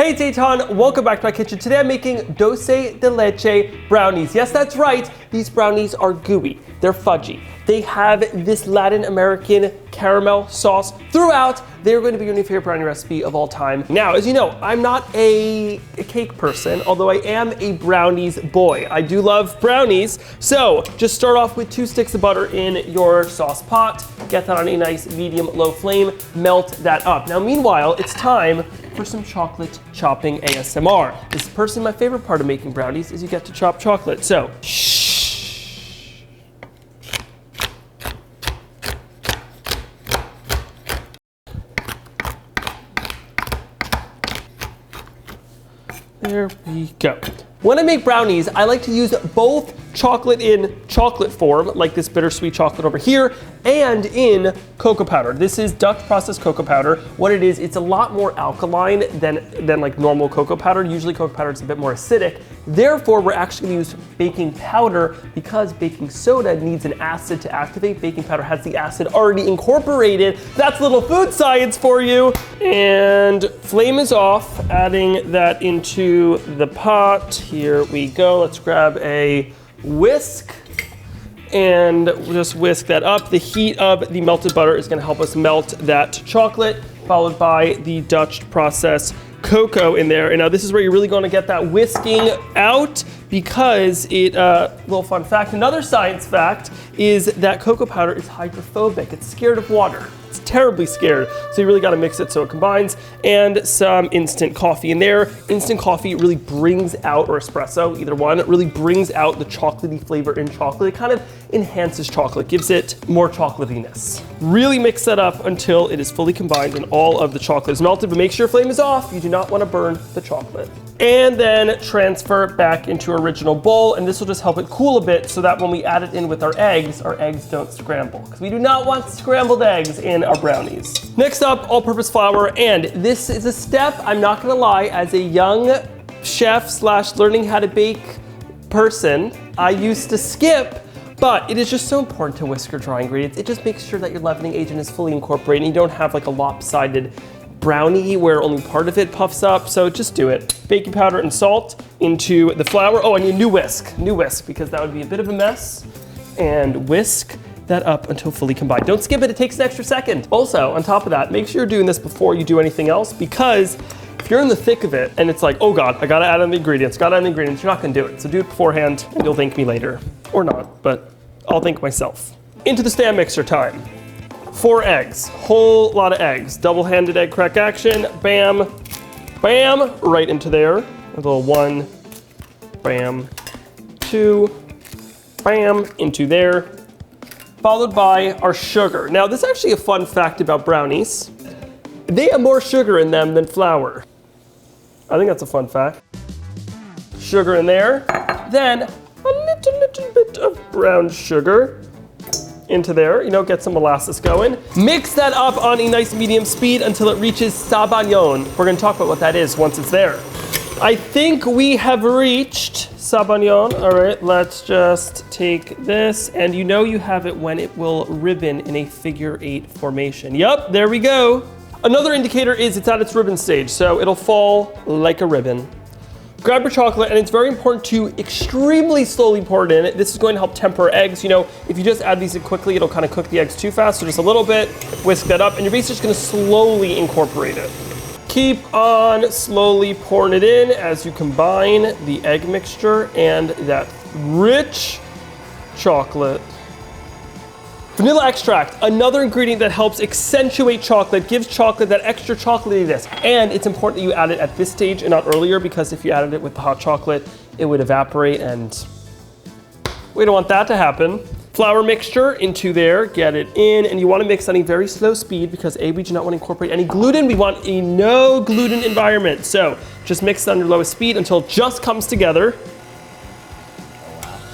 Hey, it's Eitan. Welcome back to my kitchen. Today I'm making Dulce de Leche Brownies. Yes, that's right. These brownies are gooey. They're fudgy. They have this Latin American caramel sauce throughout. They're going to be your new favorite brownie recipe of all time. Now, as you know, I'm not a cake person, although I am a brownies boy. I do love brownies. So just start off with 2 sticks of butter in your sauce pot. Get that on a nice medium-low flame. Melt that up. Now, meanwhile, it's time for some chocolate chopping ASMR. This is personally my favorite part of making brownies is you get to chop chocolate. So, shh. There we go. When I make brownies, I like to use both chocolate in chocolate form, like this bittersweet chocolate over here, and in cocoa powder. This is Dutch processed cocoa powder. What it is, it's a lot more alkaline than like normal cocoa powder. Usually cocoa powder is a bit more acidic. Therefore, we're actually gonna use baking powder because baking soda needs an acid to activate. Baking powder has the acid already incorporated. That's a little food science for you. And flame is off, adding that into the pot. Here we go. Let's grab a whisk and just whisk that up. The heat of the melted butter is going to help us melt that chocolate, followed by the Dutch processed cocoa in there. And now this is where you're really going to get that whisking out because little fun fact, another science fact is that cocoa powder is hydrophobic. It's scared of water. It's terribly scared. So you really got to mix it so it combines. And some instant coffee in there. Instant coffee really brings out, or espresso, either one, it really brings out the chocolatey flavor in chocolate. It kind of enhances chocolate, gives it more chocolatiness. Really mix that up until it is fully combined and all of the chocolate is melted, but make sure your flame is off. You do not want to burn the chocolate. And then transfer back into our original bowl, and this will just help it cool a bit so that when we add it in with our eggs don't scramble, because we do not want scrambled eggs in our brownies. Next up, all-purpose flour, and this is a step, I'm not gonna lie, as a young chef / learning how to bake person, I used to skip, but it is just so important to whisk your dry ingredients. It just makes sure that your leavening agent is fully incorporated and you don't have like a lopsided brownie where only part of it puffs up, so just do it. Baking powder and salt into the flour. Oh, I need a new whisk, because that would be a bit of a mess. And whisk that up until fully combined. Don't skip it, it takes an extra second. Also, on top of that, make sure you're doing this before you do anything else, because if you're in the thick of it and it's like, oh God, I gotta add in the ingredients, you're not gonna do it. So do it beforehand and you'll thank me later. Or not, but I'll thank myself. Into the stand mixer time. 4 eggs, whole lot of eggs. Double-handed egg crack action, bam, bam, right into there. A little 1, bam, 2, bam, into there. Followed by our sugar. Now, this is actually a fun fact about brownies. They have more sugar in them than flour. I think that's a fun fact. Sugar in there. Then a little bit of brown sugar into there, get some molasses going. Mix that up on a nice medium speed until it reaches sabayon. We're gonna talk about what that is once it's there. I think we have reached sabayon. All right, let's just take this, and you have it when it will ribbon in a figure 8 formation. Yup, there we go. Another indicator is it's at its ribbon stage, so it'll fall like a ribbon. Grab your chocolate, and it's very important to extremely slowly pour it in. This is going to help temper eggs. If you just add these in quickly, it'll kind of cook the eggs too fast, so just a little bit, whisk that up, and you're basically just gonna slowly incorporate it. Keep on slowly pouring it in as you combine the egg mixture and that rich chocolate. Vanilla extract, another ingredient that helps accentuate chocolate, gives chocolate that extra chocolatiness. And it's important that you add it at this stage and not earlier, because if you added it with the hot chocolate, it would evaporate, and we don't want that to happen. Flour mixture into there, get it in, and you want to mix on a very slow speed because we do not want to incorporate any gluten. We want a no gluten environment. So just mix it on your lowest speed until it just comes together.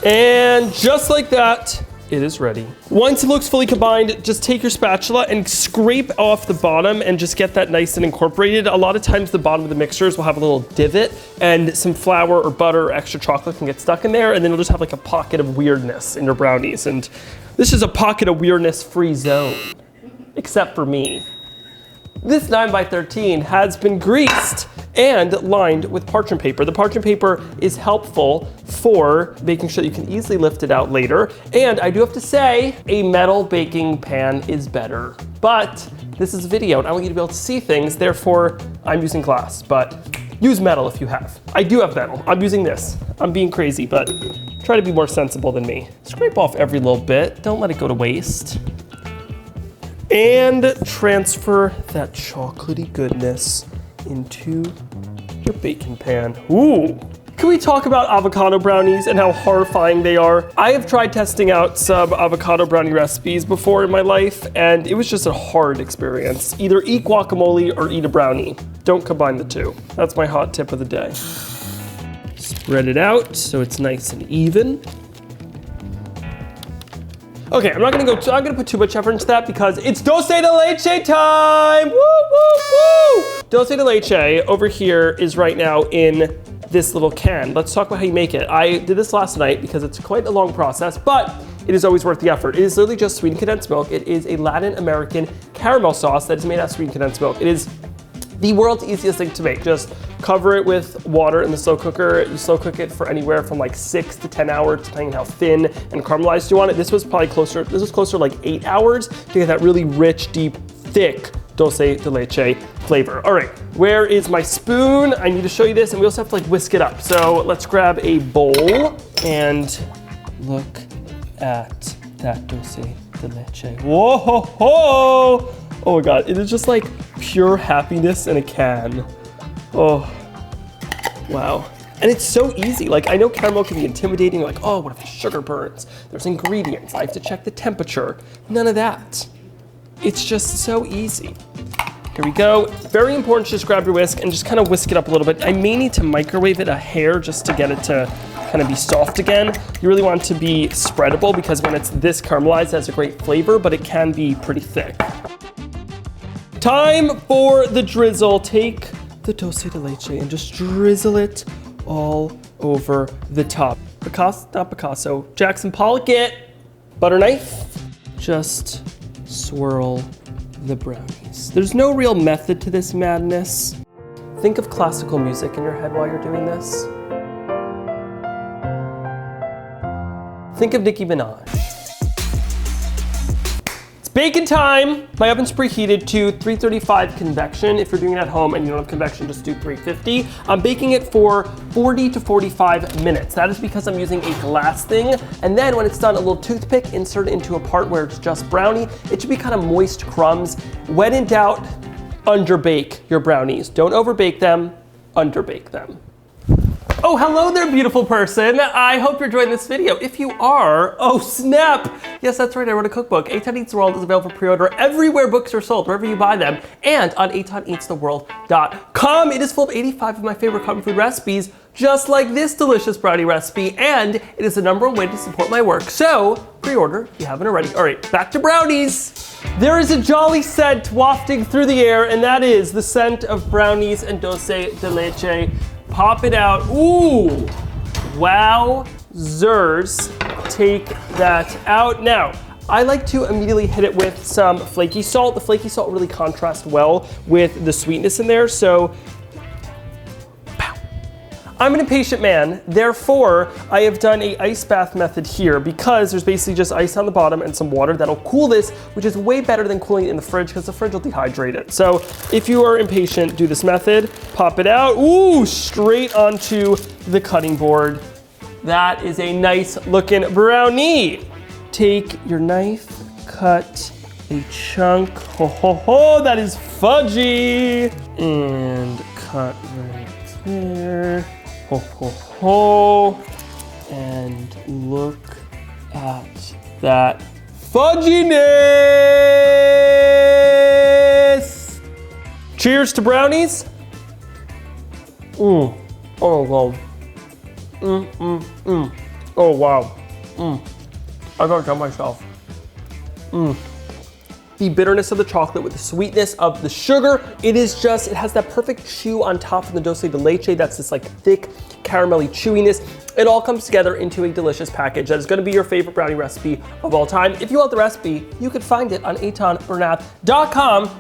And just like that, it is ready. Once it looks fully combined, just take your spatula and scrape off the bottom and just get that nice and incorporated. A lot of times the bottom of the mixers will have a little divot and some flour or butter or extra chocolate can get stuck in there, and then you'll just have like a pocket of weirdness in your brownies. And this is a pocket of weirdness free zone, except for me. This 9x13 has been greased and lined with parchment paper. The parchment paper is helpful for making sure you can easily lift it out later. And I do have to say, a metal baking pan is better. But this is a video and I want you to be able to see things, therefore I'm using glass, but use metal if you have. I do have metal, I'm using this. I'm being crazy, but try to be more sensible than me. Scrape off every little bit, don't let it go to waste. And transfer that chocolatey goodness into your baking pan. Ooh. Can we talk about avocado brownies and how horrifying they are? I have tried testing out some avocado brownie recipes before in my life, and it was just a hard experience. Either eat guacamole or eat a brownie. Don't combine the two. That's my hot tip of the day. Spread it out so it's nice and even. Okay, I'm gonna put too much effort into that because it's dulce de leche time! Woo, woo, woo! Dulce de leche over here is right now in this little can. Let's talk about how you make it. I did this last night because it's quite a long process, but it is always worth the effort. It is literally just sweetened condensed milk. It is a Latin American caramel sauce that is made out of sweetened condensed milk. It is the world's easiest thing to make. Just cover it with water in the slow cooker. You slow cook it for anywhere from like 6 to 10 hours, depending on how thin and caramelized you want it. This was closer to like 8 hours to get that really rich, deep, thick dulce de leche flavor. All right, where is my spoon? I need to show you this, and we also have to like whisk it up. So let's grab a bowl and look at that dulce de leche. Whoa, ho, ho. Oh my God, it is just like pure happiness in a can. Oh, wow. And it's so easy. Like, I know caramel can be intimidating, like, oh, what if the sugar burns? There's ingredients, I have to check the temperature. None of that. It's just so easy. Here we go. Very important to just grab your whisk and just kind of whisk it up a little bit. I may need to microwave it a hair just to get it to kind of be soft again. You really want it to be spreadable because when it's this caramelized, it has a great flavor, but it can be pretty thick. Time for the drizzle. Take the dulce de leche and just drizzle it all over the top. Not Picasso, Jackson Pollock it. Butter knife. Just swirl the brownies. There's no real method to this madness. Think of classical music in your head while you're doing this. Think of Nicki Minaj. Baking time! My oven's preheated to 335 convection. If you're doing it at home and you don't have convection, just do 350. I'm baking it for 40 to 45 minutes. That is because I'm using a glass thing. And then when it's done, a little toothpick, insert it into a part where it's just brownie. It should be kind of moist crumbs. When in doubt, underbake your brownies. Don't overbake them, underbake them. Oh, hello there, beautiful person. I hope you're enjoying this video. If you are, oh snap. Yes, that's right, I wrote a cookbook. Eitan Eats the World is available for pre-order everywhere books are sold, wherever you buy them, and on EitanEatsTheWorld.com. It is full of 85 of my favorite common food recipes, just like this delicious brownie recipe, and it is the #1 way to support my work. So, pre-order if you haven't already. All right, back to brownies. There is a jolly scent wafting through the air, and that is the scent of brownies and dulce de leche. Pop it out. Ooh, wowzers. Take that out. Now, I like to immediately hit it with some flaky salt. The flaky salt really contrasts well with the sweetness in there, so pow. I'm an impatient man, therefore I have done a ice bath method here because there's basically just ice on the bottom and some water that'll cool this, which is way better than cooling it in the fridge because the fridge will dehydrate it. So if you are impatient, do this method, pop it out, ooh, straight onto the cutting board. That is a nice looking brownie. Take your knife, cut a chunk, ho ho ho, that is fudgy. And cut right there. Ho, ho, ho, and look at that fudginess! Cheers to brownies. Oh wow. Oh wow. I gotta tell myself. The bitterness of the chocolate with the sweetness of the sugar. It has that perfect chew on top of the dulce de leche. That's this like thick, caramelly chewiness. It all comes together into a delicious package that is gonna be your favorite brownie recipe of all time. If you want the recipe, you can find it on eitanbernath.com.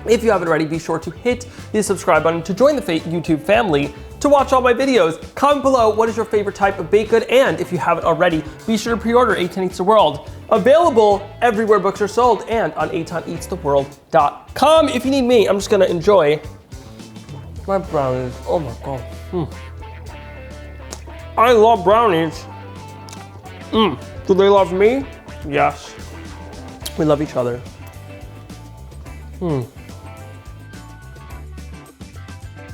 If you haven't already, be sure to hit the subscribe button to join the YouTube family to watch all my videos. Comment below what is your favorite type of baked good, and if you haven't already, be sure to pre-order Eitan Eats the World. Available everywhere books are sold and on eitaneatstheworld.com. If you need me, I'm just gonna enjoy my brownies. Oh my God. I love brownies. Do they love me? Yes. We love each other.